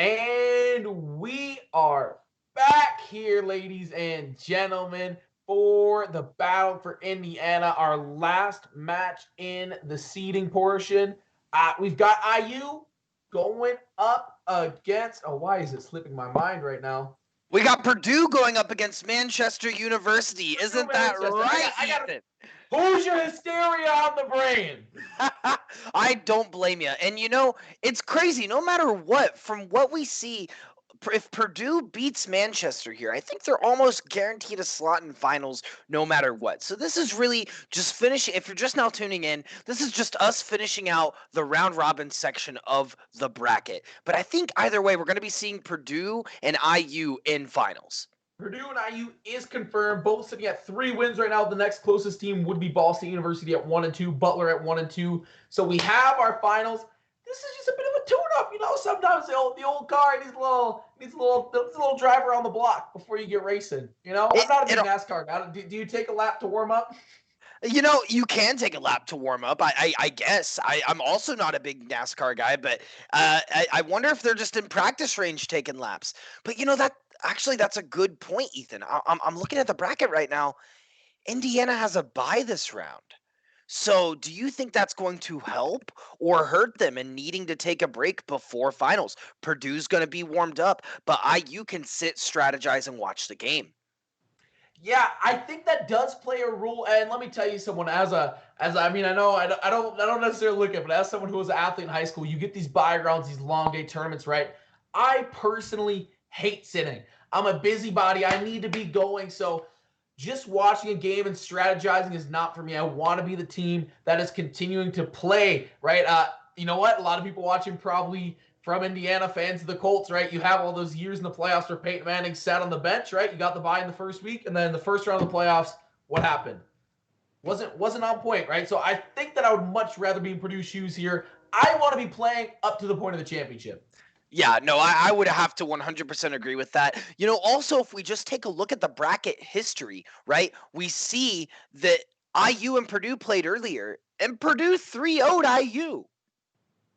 And we are back here, ladies and gentlemen, for the battle for Indiana, our last match in the seeding portion. We've got IU going up against, oh, why is it slipping my mind right now? We got Purdue going up against Manchester University. Purdue, Isn't that Manchester. right, I got Ethan? Who's your hysteria on the brain? I don't blame you. And it's crazy. No matter what, from what we see, if Purdue beats Manchester here, I think they're almost guaranteed a slot in finals no matter what. So this is really just finishing. If you're just now tuning in, this is just us finishing out the round robin section of the bracket. But I think either way, we're going to be seeing Purdue and IU in finals. Purdue and IU is confirmed, both sitting at 3 wins right now. The next closest team would be Ball State University at 1-2, Butler at 1-2. So we have our finals. This is just a bit of a tune-up, Sometimes the old car needs a little drive around the block before you get racing. I'm not a big NASCAR guy. Do you take a lap to warm up? You can take a lap to warm up. I guess. I'm also not a big NASCAR guy, but I wonder if they're just in practice range taking laps. But that's a good point, Ethan. I'm looking at the bracket right now. Indiana has a bye this round. So do you think that's going to help or hurt them in needing to take a break before finals? Purdue's going to be warmed up, but IU can sit, strategize, and watch the game. Yeah, I think that does play a role. And let me tell you, someone I don't necessarily look at it, but as someone who was an athlete in high school, you get these bye rounds, these long day tournaments, right? I personally hate sitting. I'm a busybody. I need to be going. So just watching a game and strategizing is not for me. I want to be the team that is continuing to play, right? You know what? A lot of people watching probably from Indiana, fans of the Colts, right? You have all those years in the playoffs where Peyton Manning sat on the bench, right? You got the bye in the first week, and then the first round of the playoffs, what happened? Wasn't on point, right? So I think that I would much rather be in Purdue's shoes here. I want to be playing up to the point of the championship. Yeah, no, I would have to 100% agree with that. Also, if we just take a look at the bracket history, right, we see that IU and Purdue played earlier, and Purdue 3-0'd IU.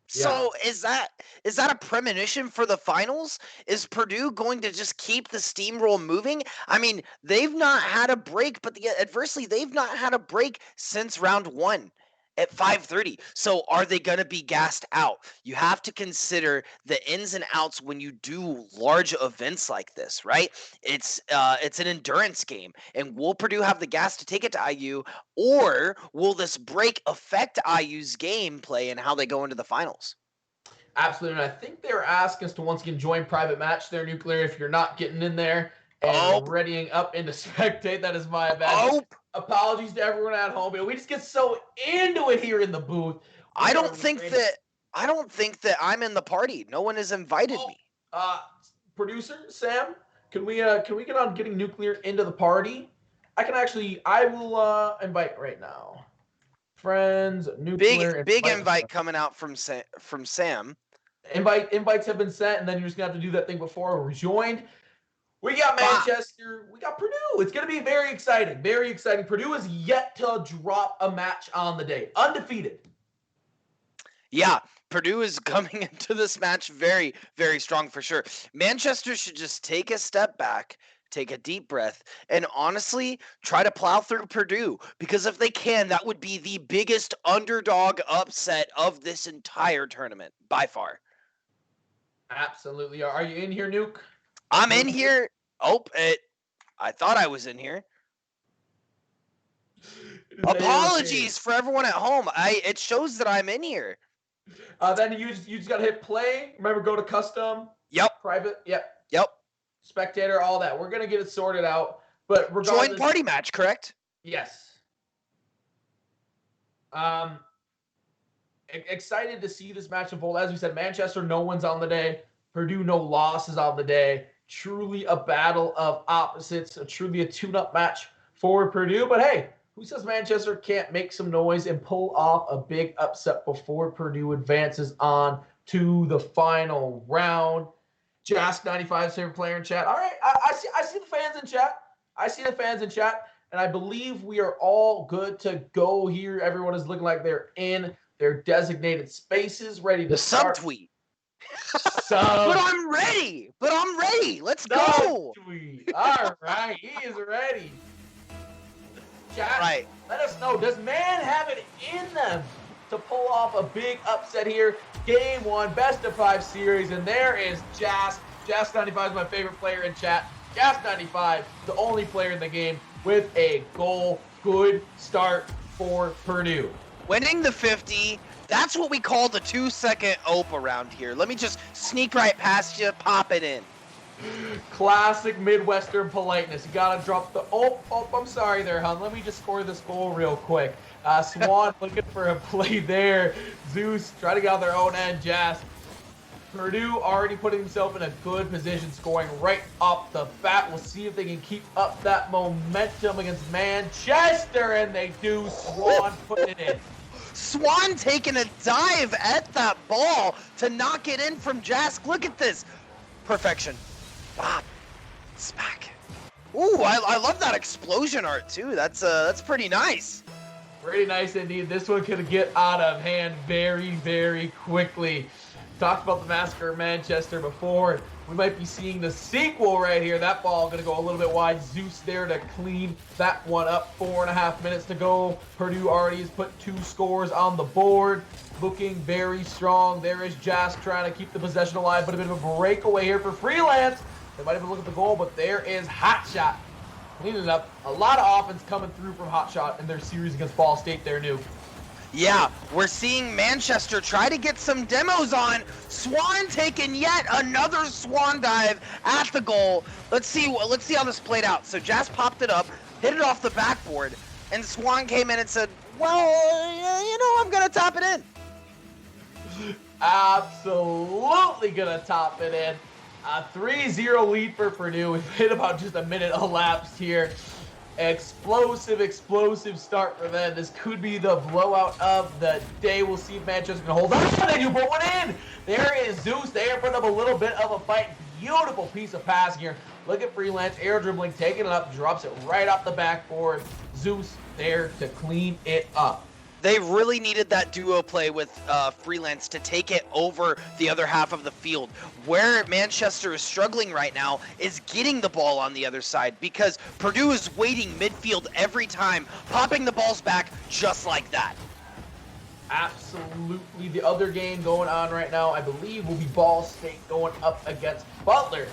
So is that a premonition for the finals? Is Purdue going to just keep the steamroll moving? I mean, they've not had a break, but adversely, they've not had a break since round 1 at 5:30. So are they going to be gassed out? You have to consider the ins and outs when you do large events like this, right? It's an endurance game, and will Purdue have the gas to take it to IU, or will this break affect IU's gameplay and how they go into the finals? Absolutely. And I think they're asking us to once again join private match there, Nuclear, if you're not getting in there and readying up into spectate. That is my bad. Apologies to everyone at home. But we just get so into it here in the booth. I don't think that I'm in the party. No one has invited me. Producer Sam, can we get on getting Nuclear into the party? I will invite right now. Friends, Nuclear. Big invite coming out from Sam. Invites have been sent, and then you're just gonna have to do that thing before we're joined. We got Manchester. We got Purdue. It's going to be very exciting. Very exciting. Purdue is yet to drop a match on the day. Undefeated. Yeah, Purdue is coming into this match very, very strong for sure. Manchester should just take a step back, take a deep breath, and honestly try to plow through Purdue. Because if they can, that would be the biggest underdog upset of this entire tournament, by far. Absolutely. Are you in here, Nuke? I'm in here. I thought I was in here. Apologies for everyone at home. It shows that I'm in here. Then you just gotta hit play. Remember, go to custom. Yep. Private. Yep. Spectator, all that. We're gonna get it sorted out. But regardless, join party match, correct? Yes. Excited to see this match unfold. As we said, Manchester, no one's on the day. Purdue, no losses on the day. Truly a battle of opposites. Truly a tune-up match for Purdue. But hey, who says Manchester can't make some noise and pull off a big upset before Purdue advances on to the final round? Jask95's favorite player in chat. All right, I see the fans in chat. And I believe we are all good to go here. Everyone is looking like they're in their designated spaces, ready to start. Subtweet. So, But I'm ready. Let's go. Sweet. All right, he is ready. Chat, Right. let us know. Does man have it in them to pull off a big upset here? Game 1, best of 5 series, and there is Jas. Jas95 is my favorite player in chat. Jas95, the only player in the game with a goal. Good start for Purdue. Winning the 50, that's what we call the 2-second ope around here. Let me just sneak right past you, pop it in. Classic Midwestern politeness. You gotta drop the, oh, I'm sorry there, hon. Let me just score this goal real quick. Swan looking for a play there. Zeus trying to get on their own end. Jas. Purdue already putting himself in a good position, scoring right off the bat. We'll see if they can keep up that momentum against Manchester, and they do. Swan putting it in. Swan taking a dive at that ball to knock it in from Jask. Look at this. Perfection. Bop. Smack. Ooh, I love that explosion art too. That's pretty nice. Pretty nice indeed. This one could get out of hand very, very quickly. Talked about the Massacre of Manchester before. We might be seeing the sequel right here. That ball going to go a little bit wide. Zeus there to clean that one up. 4.5 minutes to go. Purdue already has put 2 scores on the board. Looking very strong. There is Jas trying to keep the possession alive, but a bit of a breakaway here for Freelance. They might even look at the goal, but there is Hotshot cleaning it up. A lot of offense coming through from Hotshot in their series against Ball State there, Nuke. Yeah, we're seeing Manchester try to get some demos on. Swan taking yet another Swan dive at the goal. Let's see how this played out. So Jas popped it up, hit it off the backboard, and Swan came in and said, well, you know, I'm going to top it in. Absolutely going to top it in. A 3-0 lead for Purdue. We've hit about just a minute elapsed here. Explosive start for them. This could be the blowout of the day. We'll see if Manchester's going to hold on. They do put one in. There is Zeus. They are putting up a little bit of a fight. Beautiful piece of passing here. Look at Freelance. Air dribbling, taking it up, drops it right off the backboard. Zeus there to clean it up. They really needed that duo play with Freelance to take it over the other half of the field. Where Manchester is struggling right now is getting the ball on the other side because Purdue is waiting midfield every time, popping the balls back just like that. Absolutely. The other game going on right now, I believe, will be Ball State going up against Butler.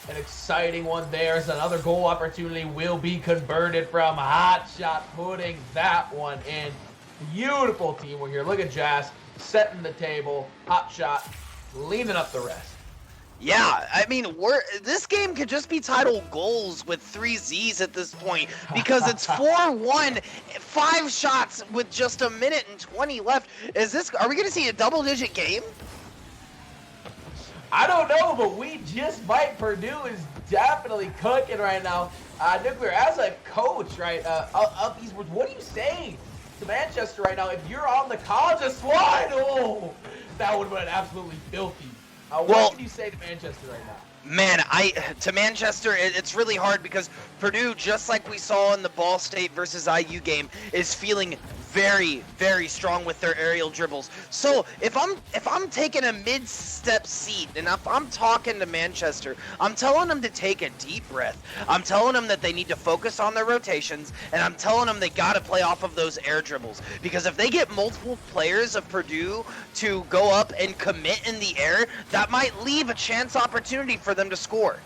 An exciting one there. As another goal opportunity will be converted from Hotshot, putting that one in. Beautiful teamwork here. Look at Jas setting the table. Hotshot leaning up the rest. Yeah, I mean, this game could just be titled goals with 3 Z's at this point because it's 4-1, 5 shots with just 1:20 left. Are we going to see a double-digit game? I don't know, but we just might. Purdue is definitely cooking right now. Nuclear, as a coach, right, of Esports, what are you saying to Manchester right now? If you're on the college of slide, oh, that would have been absolutely filthy. What can you say to Manchester right now? Man, to Manchester, it's really hard because Purdue, just like we saw in the Ball State versus IU game, is feeling very, very strong with their aerial dribbles. So if I'm taking a mid-step seat and if I'm talking to Manchester, I'm telling them to take a deep breath. I'm telling them that they need to focus on their rotations, and I'm telling them they got to play off of those air dribbles. Because if they get multiple players of Purdue to go up and commit in the air, that might leave a chance opportunity for them to score.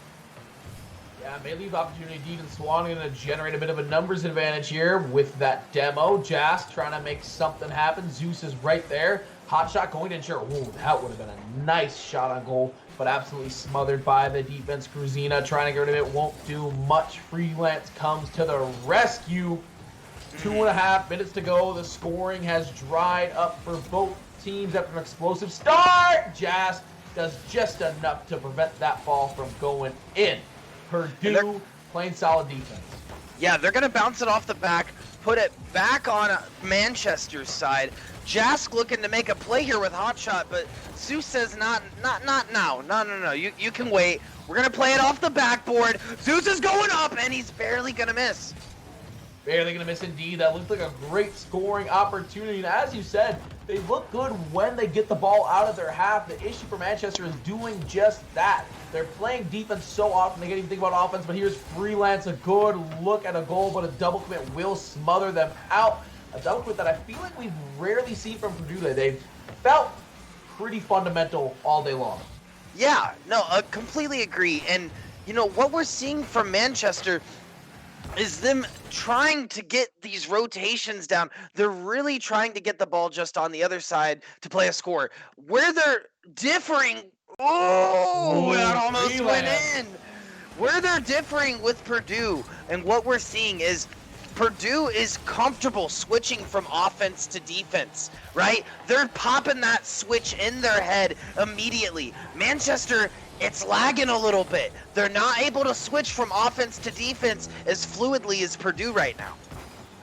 Yeah, may leave opportunity. Dean Swan going to generate a bit of a numbers advantage here with that demo. Jas trying to make something happen. Zeus is right there. Hot shot going to ensure. Ooh, that would have been a nice shot on goal, but absolutely smothered by the defense. Cruzina trying to get rid of it. Won't do much. Freelance comes to the rescue. 2.5 minutes to go. The scoring has dried up for both teams after an explosive start. Jas does just enough to prevent that ball from going in. Purdue playing solid defense. Yeah, they're going to bounce it off the back, put it back on Manchester's side. Jask looking to make a play here with Hotshot, but Zeus says not now. No. You can wait. We're going to play it off the backboard. Zeus is going up, and he's barely going to miss. Barely going to miss indeed. That looked like a great scoring opportunity. And as you said, They look good when they get the ball out of their half. The issue for Manchester is doing just that. They're playing defense so often, they can't even think about offense, but here's Freelance, a good look at a goal, but a double commit will smother them out. A double commit that I feel like we've rarely seen from Purdue today. They've felt pretty fundamental all day long. Yeah, no, I completely agree. And, you know, what we're seeing from Manchester is them trying to get these rotations down. They're really trying to get the ball just on the other side to play a score. Where they're differing, that almost went in. Where they're differing with Purdue, and what we're seeing is Purdue is comfortable switching from offense to defense, right? They're popping that switch in their head immediately. Manchester, it's lagging a little bit. They're not able to switch from offense to defense as fluidly as Purdue right now.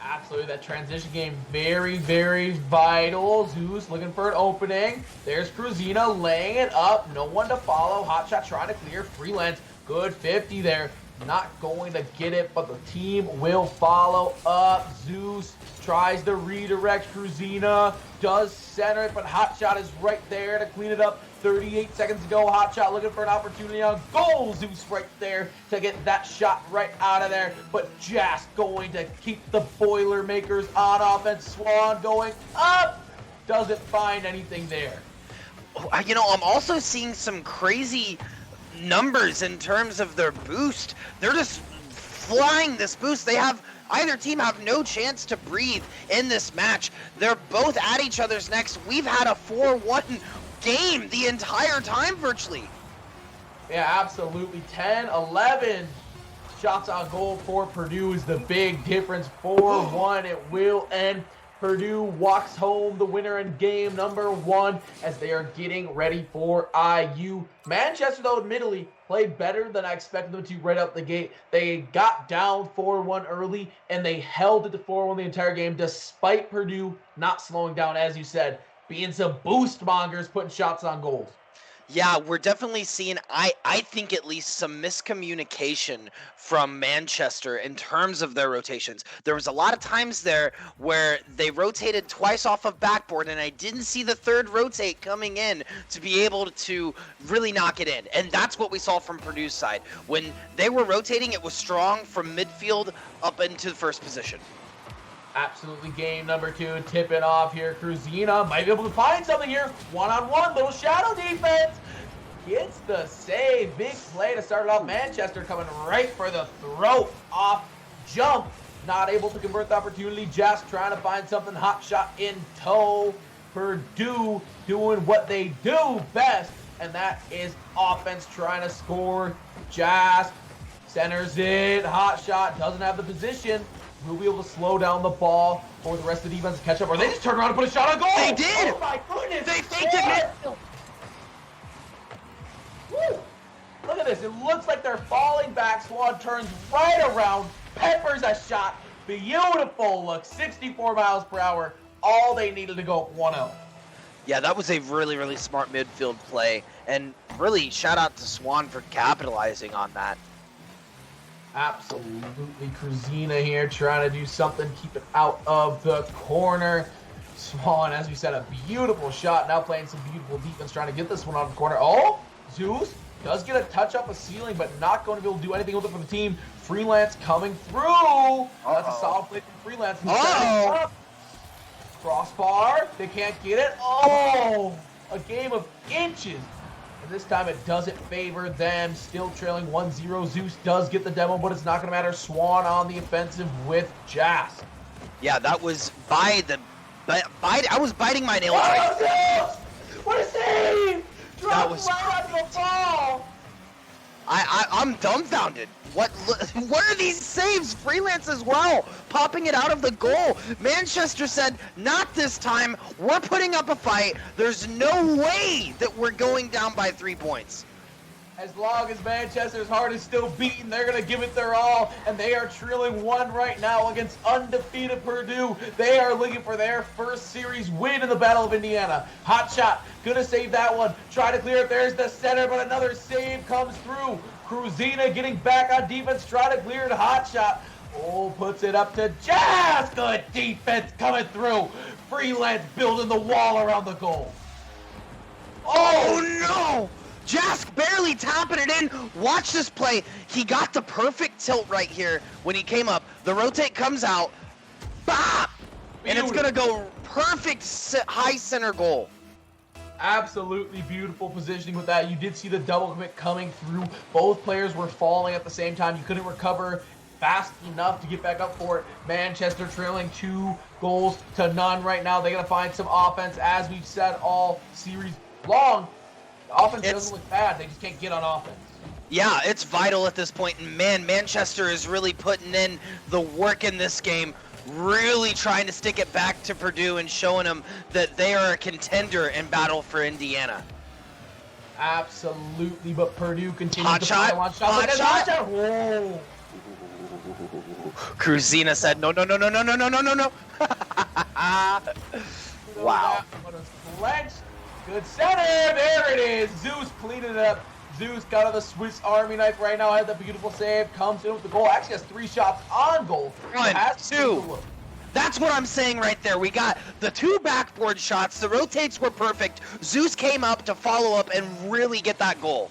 Absolutely, that transition game, very, very vital. Zeus looking for an opening. There's Cruzina laying it up. No one to follow. Hot shot trying to clear. Freelance, good 50 there. Not going to get it, but the team will follow up. Zeus tries to redirect. Cruzina does center it, but Hot Shot is right there to clean it up. 38 seconds to go. Hot Shot looking for an opportunity on goal. Zeus right there to get that shot right out of there. But just going to keep the Boilermakers on offense. Swan going up. Doesn't find anything there. You know, I'm also seeing some crazy numbers in terms of their boost. They're just flying this boost. Either team have no chance to breathe in this match. They're both at each other's necks. We've had a 4-1 game the entire time virtually. Yeah, absolutely. 10-11 shots on goal for Purdue is the big difference. 4-1, it will end. Purdue walks home the winner in game number 1 as they are getting ready for IU. Manchester, though, admittedly, played better than I expected them to right out the gate. They got down 4-1 early, and they held it to 4-1 the entire game, despite Purdue not slowing down, as you said, being some boost mongers, putting shots on goals. Yeah, we're definitely seeing, I think at least, some miscommunication from Manchester in terms of their rotations. There was a lot of times there where they rotated twice off of backboard, and I didn't see the third rotate coming in to be able to really knock it in. And that's what we saw from Purdue's side. When they were rotating, it was strong from midfield up into the first position. Absolutely, game number 2, tipping off here. Cruzina might be able to find something here. One-on-one, little shadow defense. Gets the save. Big play to start it off. Manchester coming right for the throat off jump. Not able to convert the opportunity. Just trying to find something. Hot shot in tow. Purdue doing what they do best, and that is offense, trying to score. Just centers it. Hot shot doesn't have the position. We'll be able to slow down the ball for the rest of the defense to catch up. Or they just turned around and put a shot on goal. They did. Oh my goodness. They faked it. Woo. Look at this. It looks like they're falling back. Swan turns right around, peppers a shot. Beautiful look. 64 miles per hour. All they needed to go 1-0. Yeah, that was a really, really smart midfield play. And really, shout out to Swan for capitalizing on that. Absolutely. Cruzina here trying to do something, keep it out of the corner. Swan, as we said, a beautiful shot. Now playing some beautiful defense, trying to get this one out of the corner. Oh, Zeus does get a touch up a ceiling, but not going to be able to do anything with it for the team. Freelance coming through. That's a solid play from Freelance. Up. Crossbar. They can't get it. Oh, a game of inches. And this time it doesn't favor them. Still trailing 1-0. Zeus does get the demo, but it's not going to matter. Swan on the offensive with Jas. Yeah, that was I was biting my nails. Zeus! What a save! Dropped right on the ball. I'm dumbfounded. What are these saves? Freelance as well, popping it out of the goal. Manchester said, not this time. We're putting up a fight. There's no way that we're going down by 3 points. As long as Manchester's heart is still beating, they're going to give it their all, and they are trailing 1 right now against undefeated Purdue. They are looking for their first series win in the Battle of Indiana. Hot shot, going to save that one. Try to clear it. There's the center, but another save comes through. Cruzina getting back on defense, trying to clear it. Hot shot. Oh, puts it up to Jask. Good defense coming through. Freelance building the wall around the goal. Oh no! Jask barely tapping it in. Watch this play. He got the perfect tilt right here when he came up. The rotate comes out. Bop! And it's going to go perfect high center goal. Absolutely beautiful positioning with that. You did see the double commit coming through. Both players were falling at the same time. You couldn't recover fast enough to get back up for it. Manchester trailing 2-0 right now. They got to find some offense, as we've said all series long. The offense doesn't look bad. They just can't get on offense. Yeah, it's vital at this point. And man, Manchester is really putting in the work in this game. Really trying to stick it back to Purdue and showing them that they are a contender in battle for Indiana. Absolutely, but Purdue continues hot to shot. pile on shots. Hot shot. Whoa. Cruzina said, no. Wow. Good center. There it is. Zeus cleaned it up. Zeus got on the Swiss Army knife right now. Had the beautiful save. Comes in with the goal. Actually has 3 shots on goal. 1, 2. That's what I'm saying right there. We got the 2 backboard shots. The rotates were perfect. Zeus came up to follow up and really get that goal.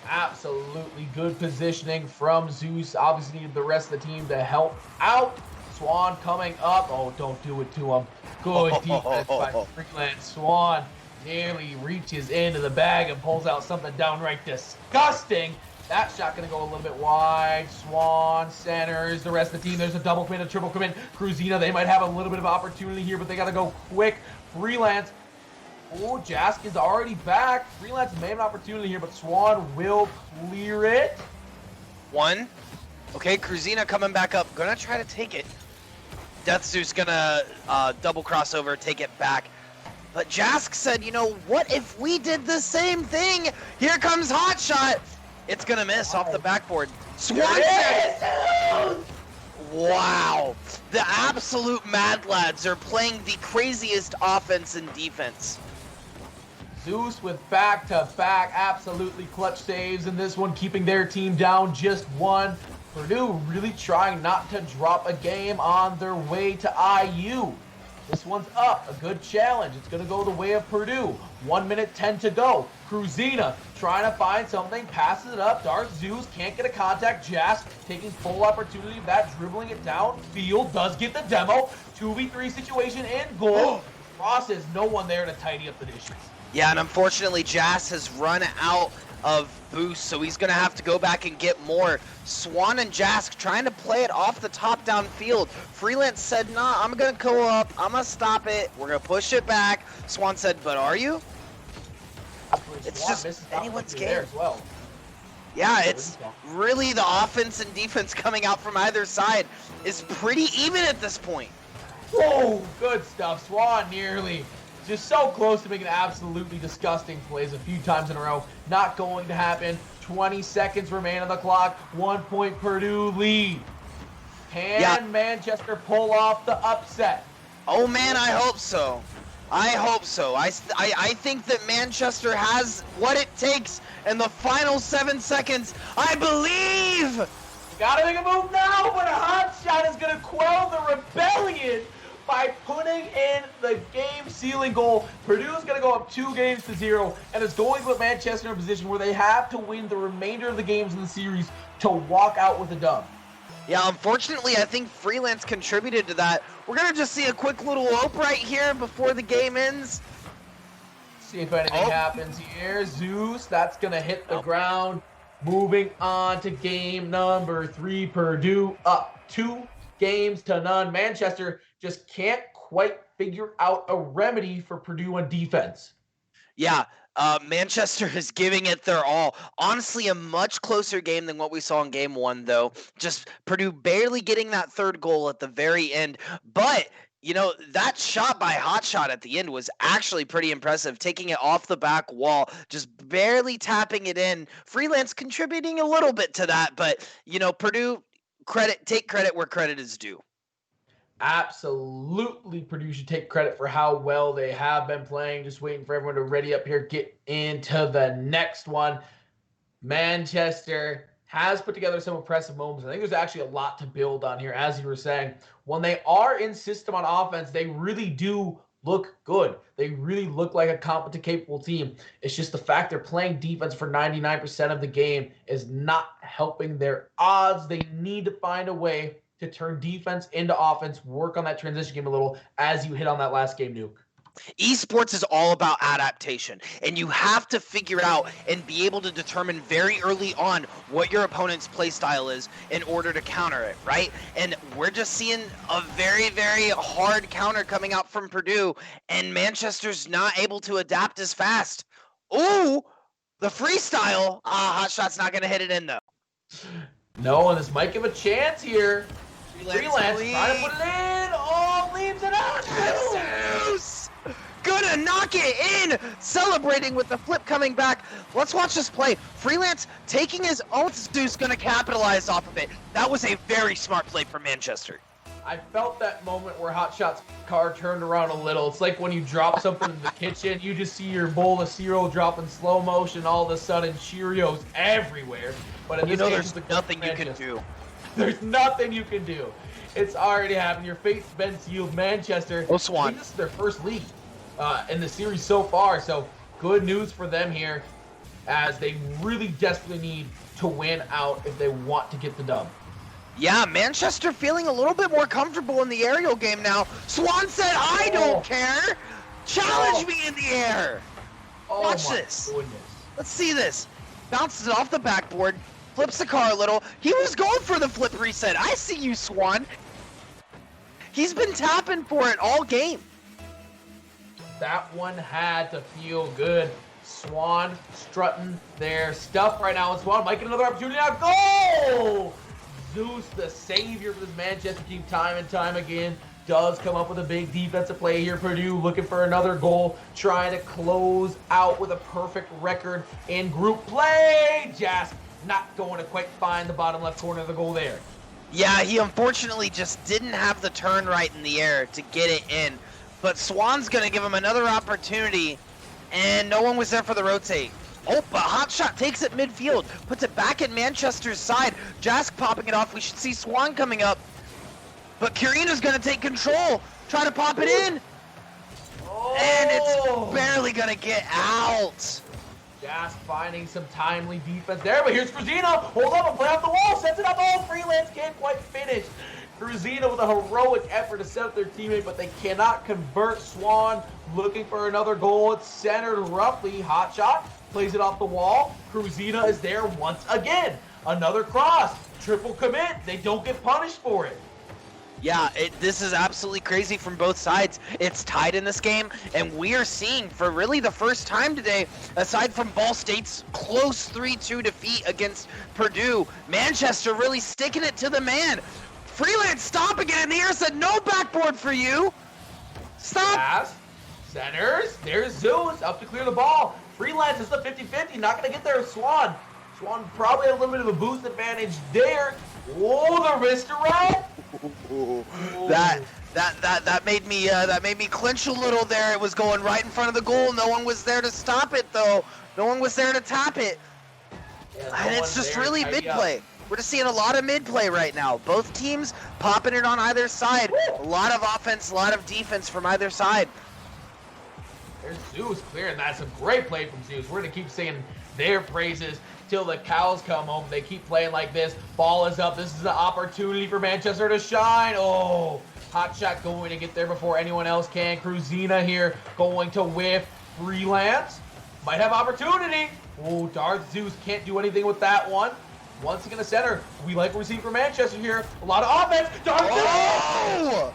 Absolutely good positioning from Zeus. Obviously needed the rest of the team to help out. Swan coming up. Oh, don't do it to him. Good defense by Freelance. Swan nearly reaches into the bag and pulls out something downright disgusting. That shot going to go a little bit wide. Swan centers the rest of the team. There's a double commit, a triple commit. Cruzina, they might have a little bit of opportunity here, but they got to go quick. Freelance. Oh, Jask is already back. Freelance may have an opportunity here, but Swan will clear it. 1. Okay, Cruzina coming back up. Gonna try to take it. Death Zeus gonna double crossover, take it back. But Jask said, you know, what if we did the same thing? Here comes Hot Shot. It's gonna miss off the backboard. Swan said, wow. The absolute Mad Lads are playing the craziest offense and defense. Zeus with back-to-back absolutely clutch saves in this one, keeping their team down just 1. Purdue really trying not to drop a game on their way to IU. This one's up, a good challenge. It's going to go the way of Purdue. 1 minute 10 to go. Cruzina trying to find something, passes it up. Darth Zeus can't get a contact. Jask taking full opportunity of that, dribbling it downfield. Does get the demo. 2v3 situation in goal. Crosses, no one there to tidy up the dishes. Yeah, and unfortunately, Jask has run out of boost, so he's going to have to go back and get more. Swan and Jask trying to play it off the top downfield. Freelance said, nah, I'm going to go up. I'm going to stop it. We're going to push it back. Swan said, but are you? It's just anyone's game. As well. Yeah, it's really the offense and defense coming out from either side is pretty even at this point. Whoa, good stuff. Swan nearly just so close to making absolutely disgusting plays a few times in a row. Not going to happen. 20 seconds remain on the clock. 1 point Purdue lead. Can Manchester pull off the upset? Oh man, I hope so. I hope so. I think that Manchester has what it takes in the final 7 seconds. I believe! You gotta make a move now, but a hot shot is gonna quell the rebellion by putting in the game-sealing goal. Purdue is going to go up 2-0 and is going to put Manchester in a position where they have to win the remainder of the games in the series to walk out with a dub. Yeah, unfortunately, I think Freelance contributed to that. We're going to just see a quick little ope right here before the game ends. See if anything happens here. Zeus, that's going to hit the ground. Moving on to game number 3. Purdue up 2-0. Manchester just can't quite figure out a remedy for Purdue on defense. Yeah, Manchester is giving it their all. Honestly, a much closer game than what we saw in game 1, though. Just Purdue barely getting that 3rd goal at the very end. But, you know, that shot by Hot Shot at the end was actually pretty impressive. Taking it off the back wall, just barely tapping it in. Freelance contributing a little bit to that. But, you know, Purdue, take credit where credit is due. Absolutely, Purdue should take credit for how well they have been playing. Just waiting for everyone to ready up here, get into the next one. Manchester has put together some impressive moments. I think there's actually a lot to build on here, as you were saying. When they are in system on offense, they really do look good. They really look like a competent, capable team. It's just the fact they're playing defense for 99% of the game is not helping their odds. They need to find a way to turn defense into offense, work on that transition game a little, as you hit on that last game, Nuke. Esports is all about adaptation, and you have to figure out and be able to determine very early on what your opponent's play style is in order to counter it, right? And we're just seeing a very, very hard counter coming out from Purdue, and Manchester's not able to adapt as fast. Ooh, the freestyle. Hot shot's not going to hit it in, though. No, and this might give a chance here. Freelance trying to put it in. Oh, leaves it out. Zeus! Gonna knock it in! Celebrating with the flip coming back. Let's watch this play. Freelance taking his own. Zeus gonna capitalize off of it. That was a very smart play from Manchester. I felt that moment where Hotshot's car turned around a little. It's like when you drop something in the kitchen, you just see your bowl of cereal drop in slow motion, all of a sudden Cheerios everywhere. But in this case, there's nothing you can do. There's nothing you can do. It's already happened. Your fate's been sealed. Manchester, Oh, Swan. I think this is their first lead in the series so far. So good news for them here, as they really desperately need to win out if they want to get the dub. Yeah, Manchester feeling a little bit more comfortable in the aerial game now. Swan said, I don't care. Challenge me in the air. Watch this. Goodness. Let's see this. Bounces it off the backboard. Flips the car a little. He was going for the flip reset. I see you, Swan. He's been tapping for it all game. That one had to feel good. Swan strutting their stuff right now. And Swan might get another opportunity now. Goal! Zeus, the savior for this Manchester team, time and time again, does come up with a big defensive play here. Purdue looking for another goal, trying to close out with a perfect record in group play. Jasp not going to quite find the bottom left corner of the goal there. Yeah, he unfortunately just didn't have the turn right in the air to get it in. But Swan's going to give him another opportunity, and no one was there for the rotate. Oh, but Hotshot takes it midfield, puts it back at Manchester's side. Jask popping it off. We should see Swan coming up. But Karina's going to take control, try to pop it in. Oh. And it's barely going to get out. Just finding some timely defense there, but here's Cruzino. Hold up and play off the wall, sets it up. Oh, Freelance can't quite finish. Cruzino with a heroic effort to set up their teammate, but they cannot convert. Swan looking for another goal. It's centered roughly. Hotshot plays it off the wall. Cruzino is there once again. Another cross. Triple commit. They don't get punished for it. Yeah, this is absolutely crazy from both sides. It's tied in this game, and we are seeing, for really the first time today, aside from Ball State's close 3-2 defeat against Purdue, Manchester really sticking it to the man. Freelance stopping it in the air, said no backboard for you. Stop. Pass. Centers. There's Zeus up to clear the ball. Freelance is the 50-50. Not going to get there with Swan. Swan probably had a little bit of a boost advantage there. Oh, the wrist around. That made me clinch a little there. It was going right in front of the goal. No one was there to stop it though. No one was there to tap it. And it's just really mid-play. We're just seeing a lot of mid-play right now. Both teams popping it on either side. A lot of offense, a lot of defense from either side. There's Zeus clearing that. Some great play from Zeus. We're going to keep saying their praises till the cows come home. They keep playing like this. Ball is up. This is an opportunity for Manchester to shine. Oh, Hotshot going to get there before anyone else can. Cruzina here going to whiff. Freelance might have opportunity. Oh, Darth Zeus can't do anything with that one. Once again, the center. We like what we see from Manchester here. A lot of offense. Darth Zeus!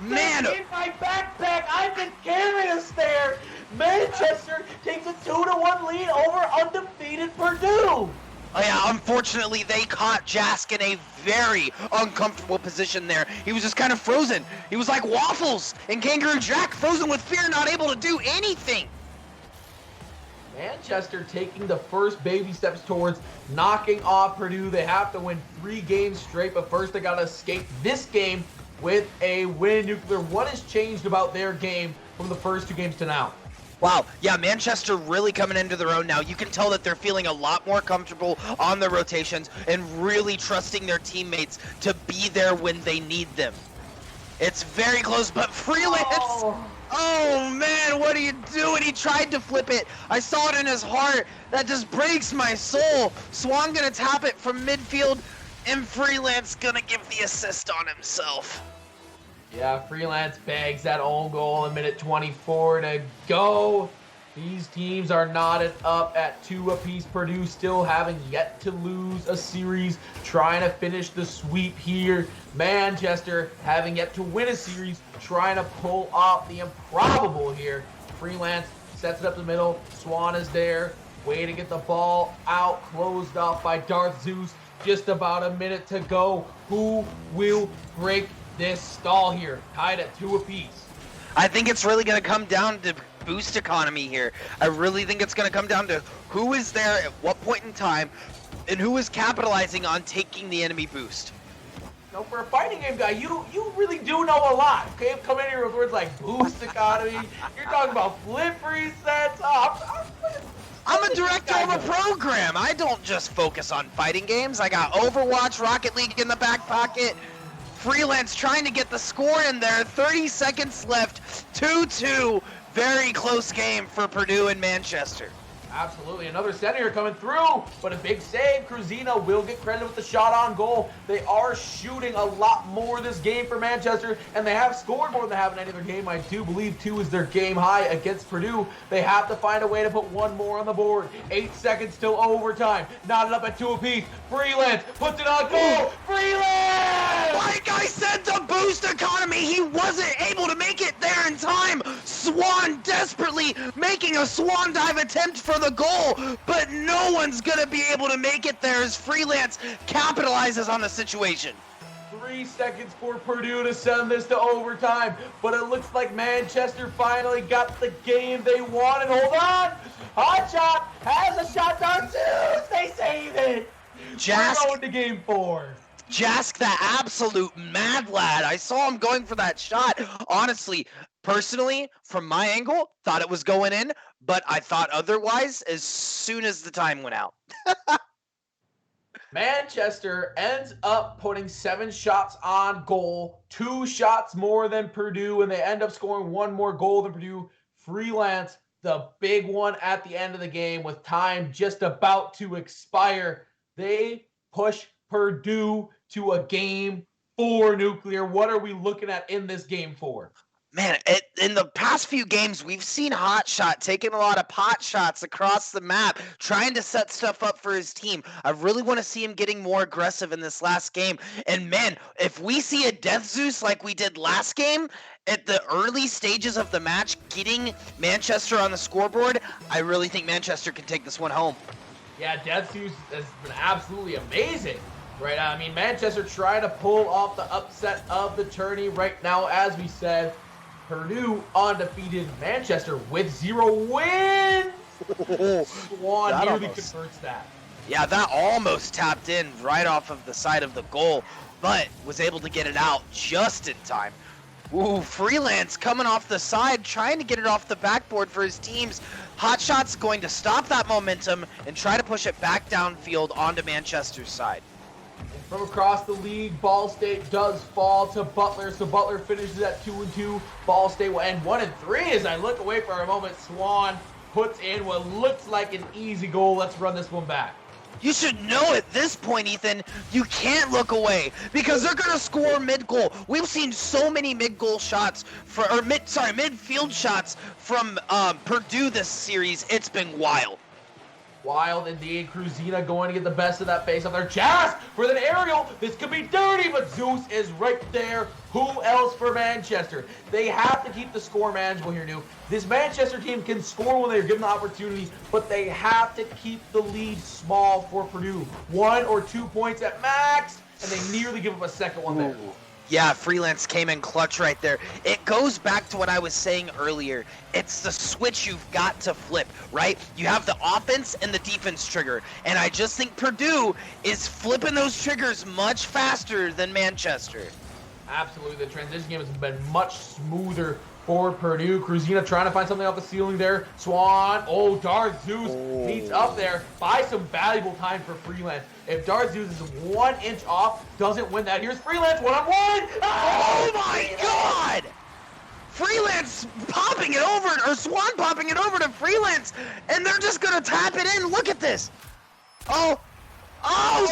Man! In my backpack, I've been carrying us there. Manchester takes a 2-1 lead over undefeated Purdue. Oh yeah, unfortunately they caught Jask in a very uncomfortable position there. He was just kind of frozen. He was like Waffles and Kangaroo Jack, frozen with fear, not able to do anything. Manchester taking the first baby steps towards knocking off Purdue. They have to win 3 games straight, but first they got to escape this game with a win. Nuclear, what has changed about their game from the first 2 games to now? Wow, yeah, Manchester really coming into their own now. You can tell that they're feeling a lot more comfortable on their rotations and really trusting their teammates to be there when they need them. It's very close, but Freelance... Oh man, what are you doing? He tried to flip it. I saw it in his heart. That just breaks my soul. Swan gonna tap it from midfield, and Freelance gonna give the assist on himself. Yeah, Freelance bags that own goal in minute 24 to go. These teams are knotted up at 2 apiece. Purdue still having yet to lose a series, trying to finish the sweep here. Manchester having yet to win a series, trying to pull off the improbable here. Freelance sets it up the middle. Swan is there, way to get the ball out, closed off by Darth Zeus. Just about a minute to go. Who will break this stall here? Tied at 2 apiece. I think it's really going to come down to boost economy here. I really think it's going to come down to who is there at what point in time and who is capitalizing on taking the enemy boost. No, for a fighting game guy, you really do know a lot. Okay, come in here with words like boost economy. You're talking about flip resets. I'm a director of a program. I don't just focus on fighting games. I got Overwatch, Rocket League in the back pocket. Freelance trying to get the score in there. 30 seconds left. 2-2. Very close game for Purdue and Manchester. Absolutely. Another center coming through, but a big save. Cruzina will get credit with the shot on goal. They are shooting a lot more this game for Manchester, and they have scored more than they have in any other game. I do believe 2 is their game high against Purdue. They have to find a way to put one more on the board. 8 seconds till overtime. Knotted up at 2 apiece. Freelance puts it on goal. Freelance! Like I said, the boost economy, he wasn't able to make it there in time. Swan desperately making a swan dive attempt for the goal, but no one's gonna be able to make it there as Freelance capitalizes on the situation. 3 seconds for Purdue to send this to overtime, but it looks like Manchester finally got the game they wanted. Hold on! Hot shot has a shot on Zeus. They save it. We're going to game 4. Jask, the absolute mad lad. I saw him going for that shot. Honestly, personally, from my angle, thought it was going in, but I thought otherwise as soon as the time went out. Manchester ends up putting 7 shots on goal, 2 shots more than Purdue, and they end up scoring 1 more goal than Purdue. Freelance, the big one at the end of the game with time just about to expire. They push Purdue to a game 4, Nuclear. What are we looking at in this game 4? Man, in the past few games, we've seen Hotshot taking a lot of pot shots across the map, trying to set stuff up for his team. I really want to see him getting more aggressive in this last game. And man, if we see a Death Zeus like we did last game, at the early stages of the match, getting Manchester on the scoreboard, I really think Manchester can take this one home. Yeah, Death Zeus has been absolutely amazing. Right, I mean, Manchester trying to pull off the upset of the tourney right now, as we said. Purdue undefeated, Manchester with 0 wins. Swan nearly converts that. Yeah, that almost tapped in right off of the side of the goal, but was able to get it out just in time. Ooh, Freelance coming off the side, trying to get it off the backboard for his teams. Hotshot's going to stop that momentum and try to push it back downfield onto Manchester's side. From across the league, Ball State does fall to Butler, so Butler finishes at 2-2. Ball State will end 1-3 as I look away for a moment. Swan puts in what looks like an easy goal. Let's run this one back. You should know at this point, Ethan, you can't look away because they're going to score mid-goal. We've seen so many mid-goal shots, midfield shots from Purdue this series. It's been wild. Wild indeed. Cruzina going to get the best of that face off there. Jazz with an aerial. This could be dirty, but Zeus is right there. Who else for Manchester? They have to keep the score manageable here, New. This Manchester team can score when they're given the opportunity, but they have to keep the lead small for Purdue. 1 or 2 points at max, and they nearly give up a second one there. Yeah, Freelance came in clutch right there. It goes back to what I was saying earlier. It's the switch you've got to flip, right? You have the offense and the defense trigger. And I just think Purdue is flipping those triggers much faster than Manchester. Absolutely. The transition game has been much smoother for Purdue. Cruzina trying to find something off the ceiling there. Swan. Oh, Darth Zeus meets up there. Buy some valuable time for Freelance. If Darth Zeus is 1 inch off, doesn't win that. Here's Freelance one-on-one. Oh my God! Freelance popping it over, or Swan popping it over to Freelance, and they're just gonna tap it in. Look at this. Oh,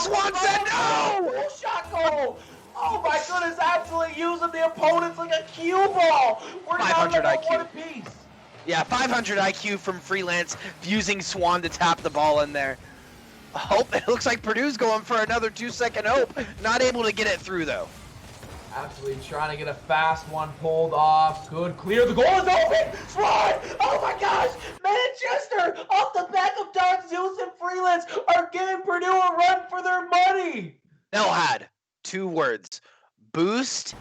Swan said no! Full shot goal. Oh my goodness, absolutely using the opponents like a cue ball. We're down 500 to IQ. one apiece. Yeah, 500 IQ from Freelance, using Swan to tap the ball in there. Hope it looks like Purdue's going for another 2-second hope. Not able to get it through though. Absolutely trying to get a fast one pulled off. Good clear. The goal is open. Swan. Oh my gosh. Manchester off the back of Darth Zeus and Freelance are giving Purdue a run for their money. Nell had 2 words: boost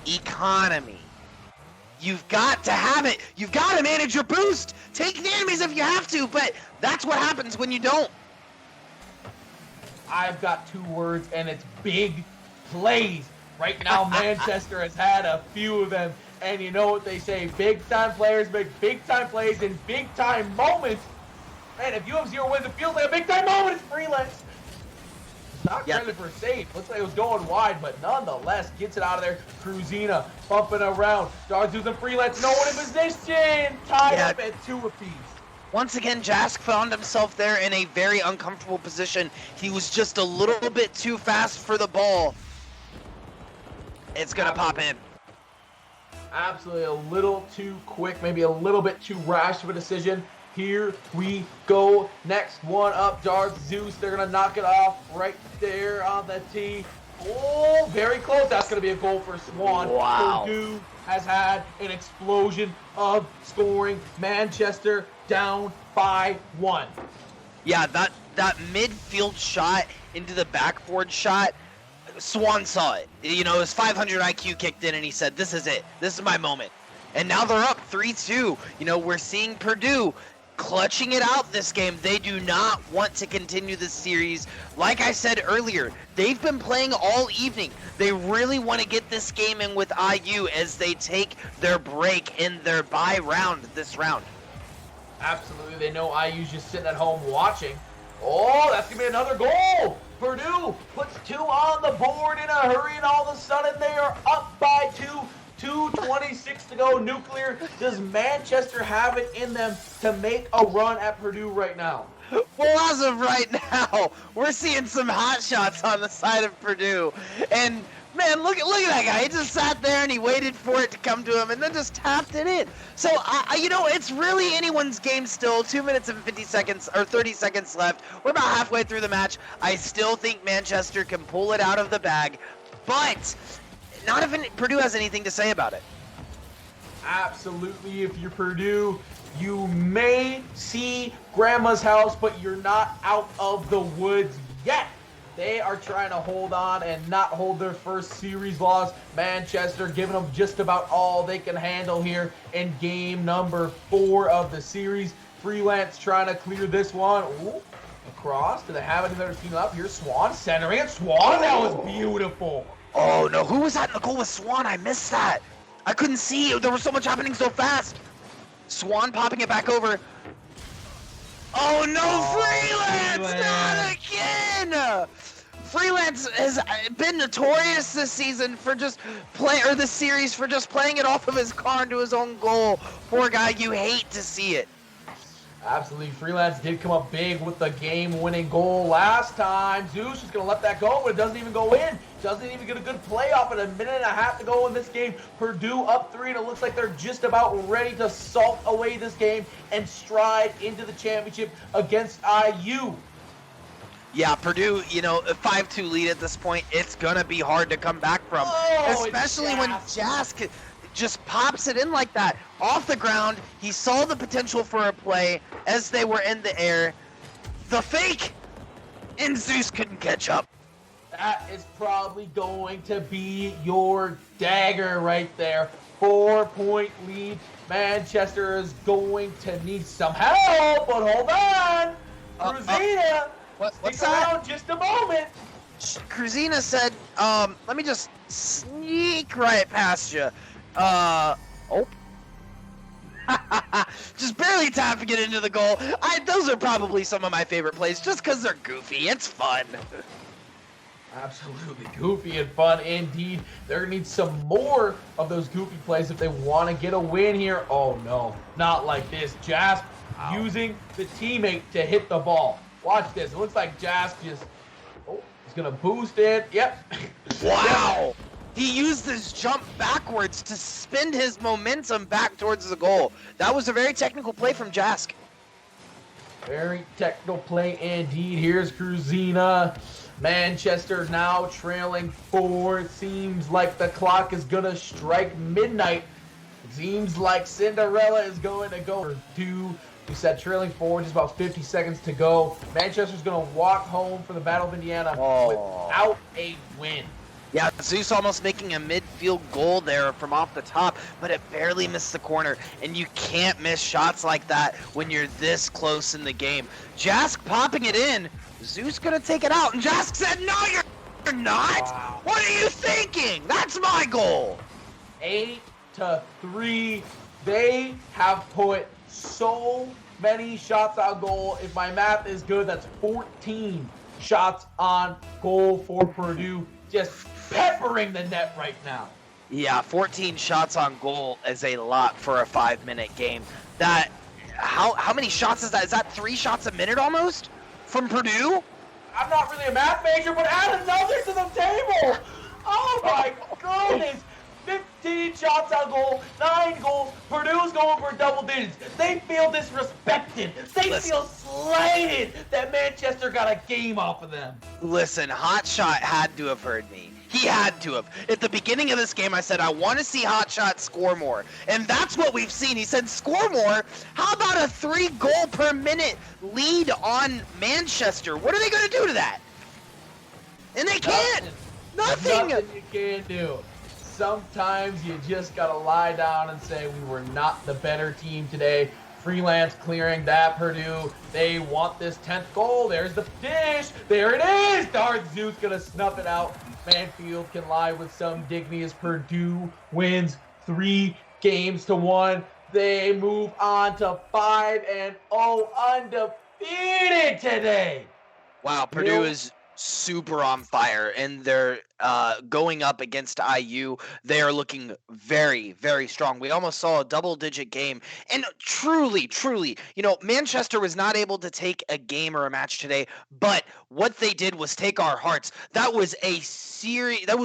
economy. You've got to have it. You've got to manage your boost. Take the enemies if you have to, but that's what happens when you don't. I've got 2 words, and it's big plays. Right now, Manchester has had a few of them, and you know what they say, big-time players make big-time plays in big-time moments. Man, if you have 0 wins, it feels like a big-time moment. It's Freelance. Not credit for a save. Looks like it was going wide, but nonetheless, gets it out of there. Cruzina bumping around. Darth Zeus and Freelance, no one in position. Tied up at 2 apiece. Once again, Jask found himself there in a very uncomfortable position. He was just a little bit too fast for the ball. It's going to pop in. Absolutely a little too quick, maybe a little bit too rash of a decision. Here we go. Next one up, Darth Zeus. They're going to knock it off right there on the tee. Oh, very close. That's going to be a goal for Swan. Wow. Purdue has had an explosion of scoring. Manchester down by 1. Yeah, that midfield shot into the backboard shot, Swan saw it. You know, his 500 IQ kicked in and he said, this is it. This is my moment. And now they're up 3-2. You know, we're seeing Purdue clutching it out this game. They do not want to continue this series. Like I said earlier, they've been playing all evening. They really want to get this game in with IU as they take their break in their bye round this round. Absolutely. They know IU's just sitting at home watching. Oh, that's going to be another goal. Purdue puts 2 on the board in a hurry, and all of a sudden they are up by 2. 2:26 to go. Nuclear. Does Manchester have it in them to make a run at Purdue right now? Well, as of right now, we're seeing some hot shots on the side of Purdue. And, man, look at that guy. He just sat there and he waited for it to come to him and then just tapped it in. So, you know, it's really anyone's game still. 2 minutes and 50 seconds, or 30 seconds left. We're about halfway through the match. I still think Manchester can pull it out of the bag. But not even Purdue has anything to say about it. Absolutely. If you're Purdue, you may see Grandma's house, but you're not out of the woods yet. They are trying to hold on and not hold their first series loss. Manchester giving them just about all they can handle here in game number 4 of the series. Freelance trying to clear this one. Ooh, across. Do they have another team up here? Swan centering it. Swan, that was beautiful. Oh, no. Who was that in the goal with Swan? I missed that. I couldn't see. There was so much happening so fast. Swan popping it back over. Oh, no. Freelance! Not again! Freelance has been notorious this season for just this series for just playing it off of his car into his own goal. Poor guy, you hate to see it. Absolutely. Freelance did come up big with the game-winning goal last time. Zeus is going to let that go, but it doesn't even go in. Doesn't even get a good play off at a minute and a half to go in this game. Purdue up 3, and it looks like they're just about ready to salt away this game and stride into the championship against IU. Yeah, Purdue, you know, a 5-2 lead at this point, it's going to be hard to come back from. Especially when Jask just pops it in like that. Off the ground, he saw the potential for a play as they were in the air. The fake! And Zeus couldn't catch up. That is probably going to be your dagger right there. 4-point lead. Manchester is going to need some help, but hold on. Cruzina, stick around just a moment. Cruzina said, let me just sneak right past you. Just barely tapping it into the goal. Those are probably some of my favorite plays just because they're goofy. It's fun. Absolutely goofy and fun indeed. They're going to need some more of those goofy plays if they want to get a win here. Oh, no. Not like this. Jasp using the teammate to hit the ball. Watch this. It looks like Jasp just... Oh, he's going to boost it. Yep. Wow. He used his jump backwards to spin his momentum back towards the goal. That was a very technical play from Jask. Very technical play indeed. Here's Cruzina. Manchester now trailing 4. Seems like the clock is going to strike midnight. It seems like Cinderella is going to go. Purdue, we said trailing 4, just about 50 seconds to go. Manchester's going to walk home for the Battle of Indiana without a win. Yeah, Zeus almost making a midfield goal there from off the top, but it barely missed the corner, and you can't miss shots like that when you're this close in the game. Jask popping it in, Zeus gonna take it out, and Jask said, no, you're not! Wow. What are you thinking? That's my goal! 8-3. They have put so many shots on goal. If my math is good, that's 14 shots on goal for Purdue. Just peppering the net right now. Yeah, 14 shots on goal is a lot for a 5-minute game. That how many shots is that? Is that 3 shots a minute almost from Purdue? I'm not really a math major, but add another to the table. Oh my goodness. 15 shots on goal, 9 goals. Purdue's going for double digits. They feel disrespected. They feel slighted that Manchester got a game off of them. Listen, Hotshot had to have heard me. He had to have. At the beginning of this game, I said, I want to see Hotshot score more. And that's what we've seen. He said, score more? How about a 3-goal per minute lead on Manchester? What are they going to do to that? And they can't. Nothing you can do. Sometimes you just got to lie down and say we were not the better team today. Freelance clearing that Purdue. They want this 10th goal. There's the dish. There it is. Darth Zeus going to snuff it out. Manfield can lie with some dignity as Purdue wins 3 games to 1. They move on to 5-0 undefeated today. Wow, Purdue is super on fire, and they're going up against IU. They are looking very, very strong. We almost saw a double-digit game, and truly, Manchester was not able to take a game or a match today, but what they did was take our hearts. That was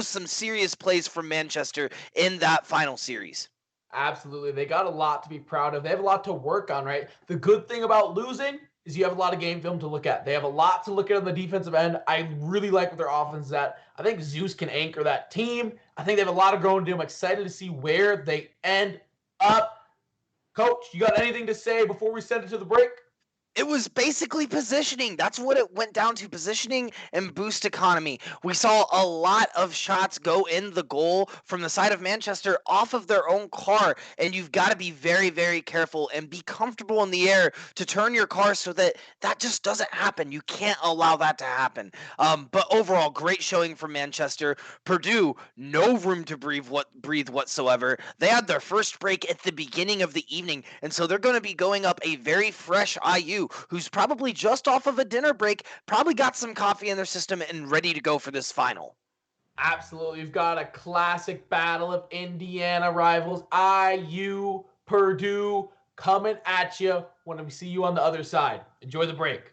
some serious plays from Manchester in that final series. Absolutely. They got a lot to be proud of. They have a lot to work on, right? The good thing about losing is you have a lot of game film to look at. They have a lot to look at on the defensive end. I really like what their offense is at. I think Zeus can anchor that team. I think they have a lot of growing to do. I'm excited to see where they end up. Coach, you got anything to say before we send it to the break? It was basically positioning. That's what it went down to, positioning and boost economy. We saw a lot of shots go in the goal from the side of Manchester off of their own car, and you've got to be very, very careful and be comfortable in the air to turn your car so that just doesn't happen. You can't allow that to happen. But overall, great showing from Manchester. Purdue, no room to breathe whatsoever. They had their first break at the beginning of the evening, and so they're going to be going up a very fresh IU who's probably just off of a dinner break, probably got some coffee in their system and ready to go for this final. Absolutely. We've got a classic battle of Indiana rivals, IU, Purdue, coming at you when we see you on the other side. Enjoy the break.